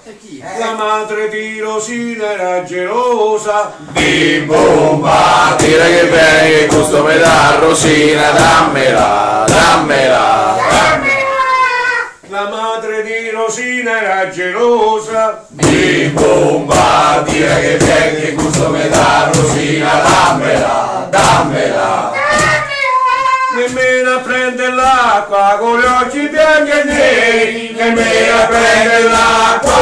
La madre di Rosina era gelosa. Bimbo, dire che vieni che gusto mi dà Rosina, dammela, dammela. La madre di Rosina era gelosa. Bimbo, dire che vieni che gusto mi dà Rosina, dammela, dammela. Nemmeno a prendere l'acqua con gli occhi bianchi e neri, nemmeno a prendere l'acqua.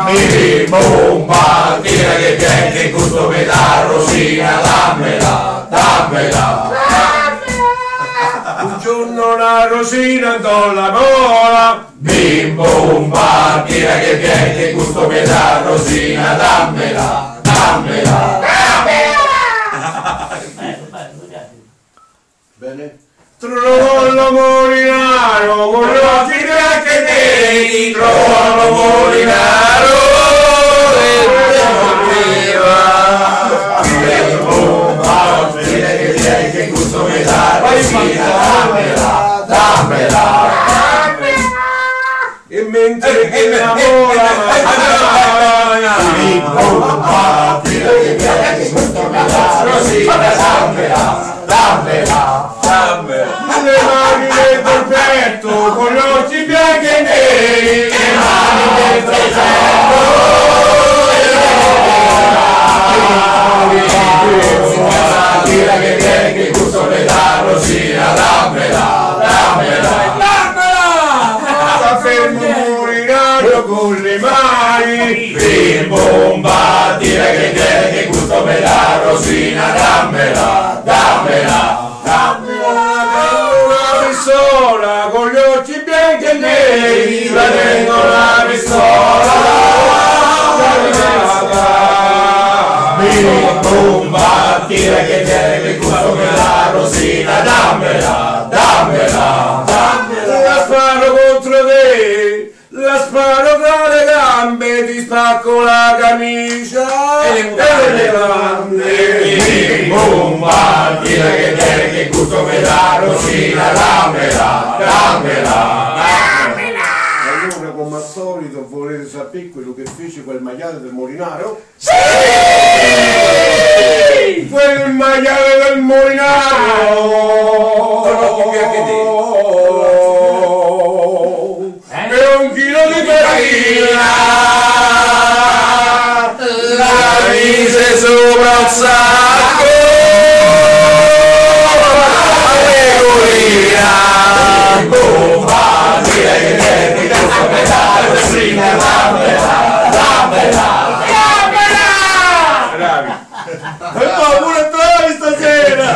Bimbo, dire che vieni che gusto mi dà Rosina, dammela, dammela. Un giorno la Rosina andò alla mola. Bimbo, dire che vieni che gusto mi dà Rosina, dammela, dammela. Bene. Trovò il molinaro con gli occhi bianchi e neri, Trovò il molinaro e dormiva. Bimbo, dire che vieni che gusto mi dà Rosina, dammela, dammela. E mentre che la mola mangiava, Bimbo, dire che vieni che gusto mi dà Rosina, dammela, dammela. le mani dentro il petto con gli occhi bianchi e neri, Le mani dentro il petto, dire che vieni che gusto mi dà Rosina, dammela, dammela. sta fermo il mulinario con le mani. Bimbo, dire che vieni che gusto mi dà Rosina, dammela, dammela. Una pistola con gli occhi bianchi e neri, La tengo la pistola, Bimbo, dire che vieni che gusto mi dà Rosina, dammela, dammela. la sparo contro te, la sparo tra le gambe, ti spacco la camicia e le mutande. Bimbo, dire che vieni che gusto mi dà Rosina, dammela, dammela. Allora, come al solito, volete sapere quello che fece quel maiale del molinaro? Sì! Quel maiale del molinaro! E un chilo di farina! La mise sopra un sacco, bomba, dire che vieni che gusto mi dà Rosina, dammela, dammela. Bravi! E poi pure bravi stasera!